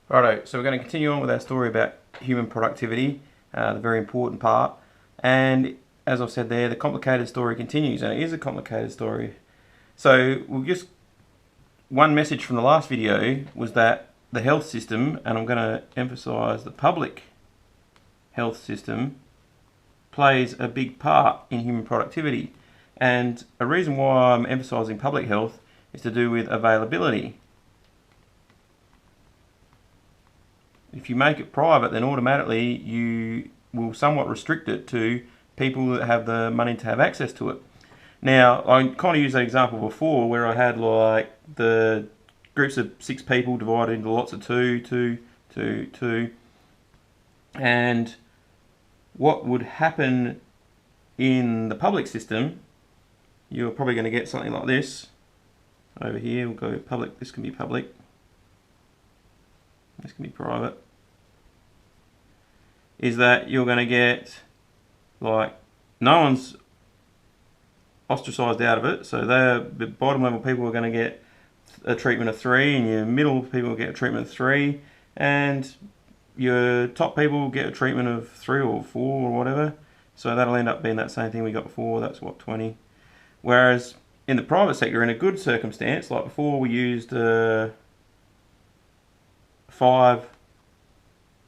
Righto, so we're going to continue on with our story about human productivity, the very important part. And as I've said there, the complicated story continues, and it is a complicated story. So one message from the last video was that the health system, and I'm going to emphasise the public health system, plays a big part in human productivity. And a reason why I'm emphasising public health is to do with availability. If you make it private, then automatically you will somewhat restrict it to people that have the money to have access to it. Now, I kind of used that example before where I had like the groups of 6 people divided into lots of 2, 2, 2, 2. And what would happen in the public system, you're probably going to get something like this. Over here, we'll go public. This can be public. This can be private. Is that you're going to get like no one's ostracised out of it, so the bottom level people are going to get a treatment of 3, and your middle people will get a treatment of 3, and your top people will get a treatment of 3 or 4 or whatever. So that'll end up being that same thing we got before. That's what, 20. Whereas in the private sector, in a good circumstance, like before, we used 5,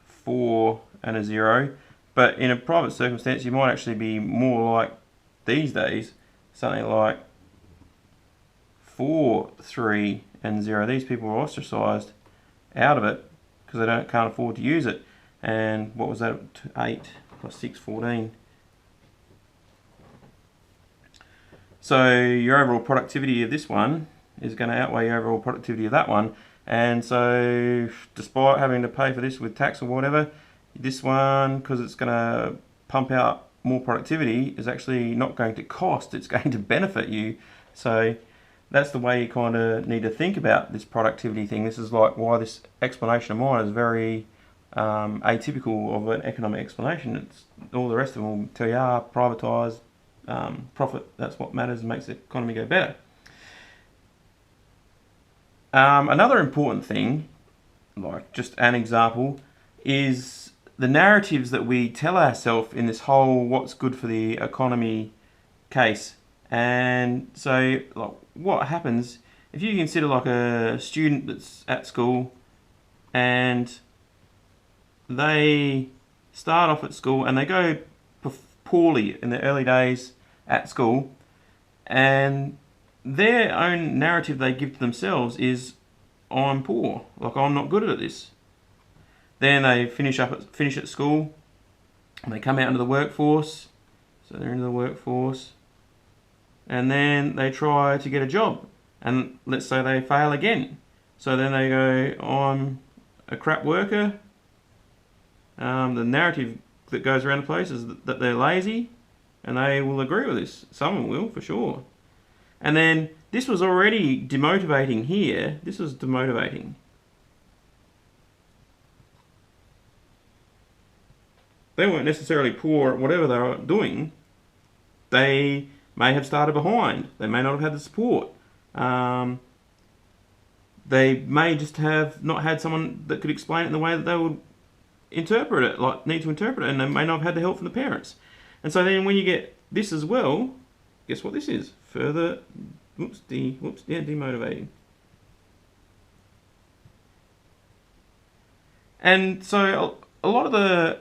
4, and a 0. But in a private circumstance, you might actually be more like these days, something like 4, 3, and 0. These people are ostracised out of it because they can't afford to use it. And what was that? 8 plus 6, 14. So your overall productivity of this one is going to outweigh your overall productivity of that one. And so despite having to pay for this with tax or whatever, this one, because it's going to pump out more productivity, is actually not going to cost, it's going to benefit you. So that's the way you kind of need to think about this productivity thing. This is like why this explanation of mine is very atypical of an economic explanation. It's all the rest of them will tell you, privatise, profit, that's what matters and makes the economy go better. Another important thing, like just an example, is the narratives that we tell ourselves in this whole what's good for the economy case. And so like, what happens if you consider like a student that's at school and they start off at school and they go poorly in the early days at school, and their own narrative they give to themselves is, I'm poor, like I'm not good at this. Then they finish at school, and they come out into the workforce, so they're into the workforce, and then they try to get a job, and let's say they fail again. So then they go, I'm a crap worker. The narrative that goes around the place is that they're lazy, and they will agree with this. Some of them will, for sure. And then this was already demotivating here. This was demotivating. They weren't necessarily poor at whatever they were doing. They may have started behind. They may not have had the support. They may just have not had someone that could explain it in the way that they would interpret it, like need to interpret it, and they may not have had the help from the parents. And so then when you get this as well, guess what this is? Further, demotivating. And so a lot of the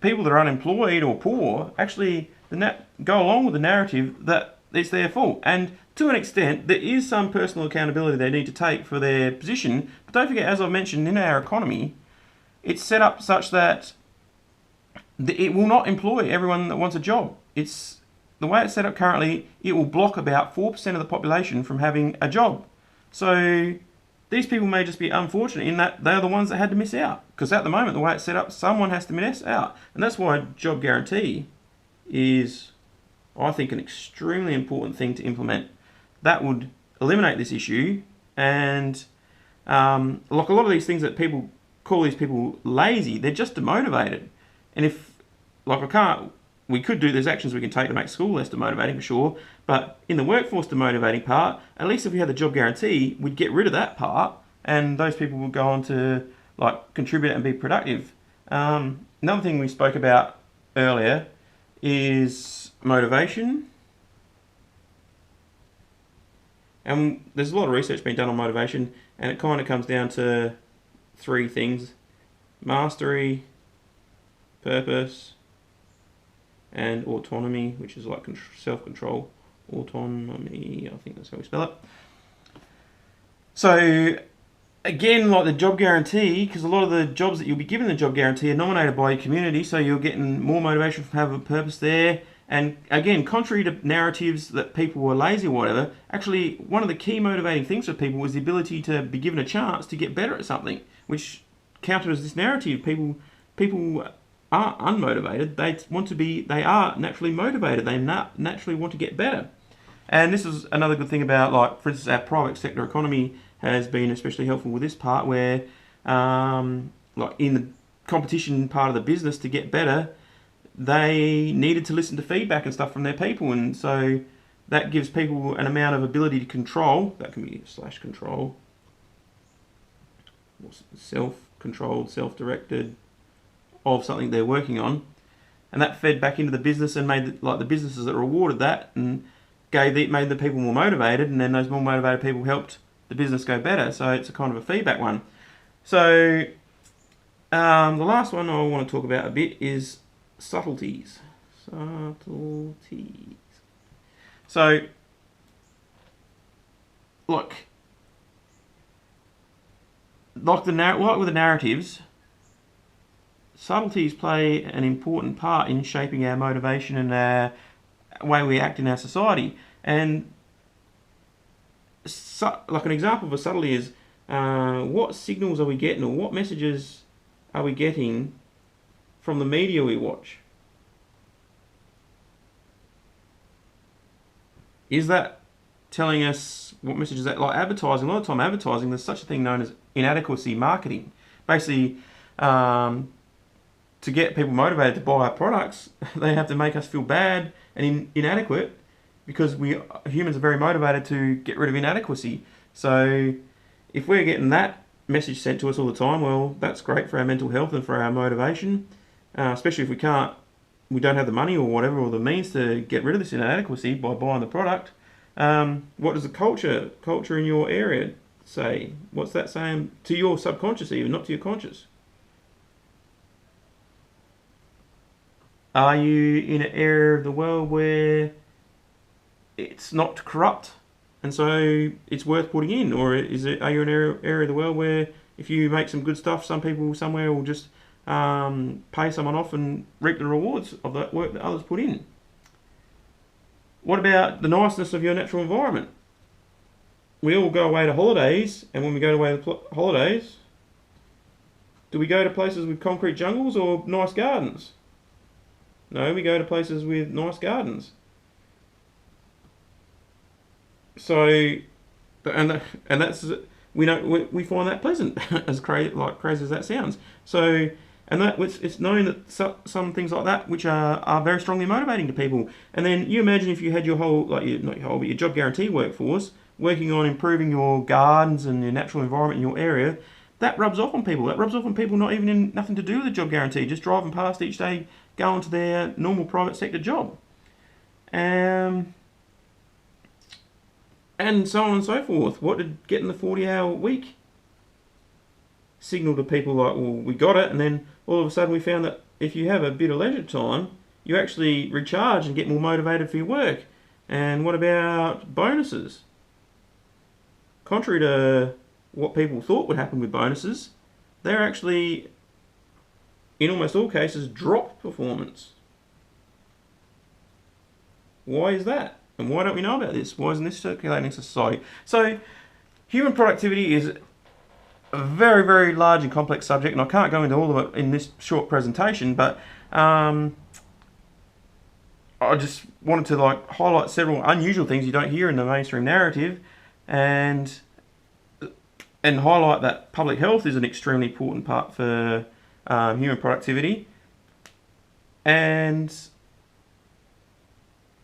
people that are unemployed or poor actually go along with the narrative that it's their fault. And to an extent, there is some personal accountability they need to take for their position. But don't forget, as I've mentioned, in our economy, it's set up such that it will not employ everyone that wants a job. It's the way it's set up currently, it will block about 4% of the population from having a job. So these people may just be unfortunate in that they're the ones that had to miss out. Because at the moment, the way it's set up, someone has to miss out. And that's why job guarantee is, I think, an extremely important thing to implement. That would eliminate this issue. And like a lot of these things that people call these people lazy, they're just demotivated. And if, like we could do, there's actions we can take to make school less demotivating for sure, but in the workforce demotivating part, at least if we had the job guarantee, we'd get rid of that part, and those people would go on to like contribute and be productive. Another thing we spoke about earlier is motivation. And there's a lot of research being done on motivation, and it kind of comes down to three things: mastery, purpose, and autonomy, which is like self-control. Autonomy, I think that's how we spell it. So, again, like the job guarantee, because a lot of the jobs that you'll be given the job guarantee are nominated by your community, so you're getting more motivation from having a purpose there. And again, contrary to narratives that people were lazy or whatever, actually one of the key motivating things for people was the ability to be given a chance to get better at something, which counters this narrative. People are unmotivated. They are naturally motivated. They naturally want to get better. And this is another good thing about, like, for instance, our private sector economy has been especially helpful with this part where, like in the competition part of the business to get better, they needed to listen to feedback and stuff from their people, and so that gives people an amount of ability to control. That can be /control, self-controlled, self-directed of something they're working on, and that fed back into the business and made the businesses that rewarded that and made the people more motivated, and then those more motivated people helped the business go better. So it's a kind of a feedback one. So the last one I want to talk about a bit is subtleties. So, look, like with the narratives, subtleties play an important part in shaping our motivation and our way we act in our society. And like an example of a subtlety is what signals are we getting, or what messages are we getting from the media we watch? Is that telling us what messages that, like advertising? A lot of time advertising, there's such a thing known as inadequacy marketing. Basically, to get people motivated to buy our products, they have to make us feel bad and inadequate, because humans are very motivated to get rid of inadequacy. So if we're getting that message sent to us all the time, well, that's great for our mental health and for our motivation, especially if we don't have the money or whatever, or the means to get rid of this inadequacy by buying the product. What does the culture in your area say? What's that saying to your subconscious even, not to your conscious? Are you in an area of the world where it's not corrupt and so it's worth putting in? Or are you in an area of the world where if you make some good stuff, some people somewhere will just pay someone off and reap the rewards of that work that others put in? What about the niceness of your natural environment? We all go away to holidays, and when we go away to holidays, do we go to places with concrete jungles or nice gardens? No, we go to places with nice gardens. So, and that's, we find that pleasant, as crazy as that sounds. So, and it's known that some things like that, which are very strongly motivating to people. And then you imagine if you had your whole, not your whole, but your job guarantee workforce working on improving your gardens and your natural environment in your area. That rubs off on people. That rubs off on people not even in nothing to do with the job guarantee, just driving past each day, going to their normal private sector job. And so on and so forth. What did getting the 40-hour week signal to people? Like, well, we got it, and then all of a sudden we found that if you have a bit of leisure time, you actually recharge and get more motivated for your work. And what about bonuses? Contrary to what people thought would happen with bonuses, they're actually, in almost all cases, drop performance. Why is that? And why don't we know about this? Why isn't this circulating in society? So, human productivity is a very, very large and complex subject, and I can't go into all of it in this short presentation, but I just wanted to highlight several unusual things you don't hear in the mainstream narrative, and highlight that public health is an extremely important part for human productivity. And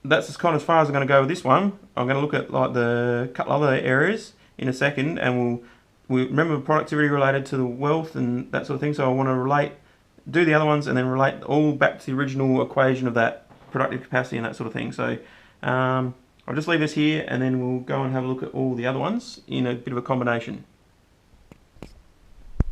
that's as kind of far as I'm going to go with this one. I'm going to look at the couple other areas in a second, and we remember productivity related to the wealth and that sort of thing. So I want to do the other ones, and then relate all back to the original equation of that productive capacity and that sort of thing. So I'll just leave this here, and then we'll go and have a look at all the other ones in a bit of a combination.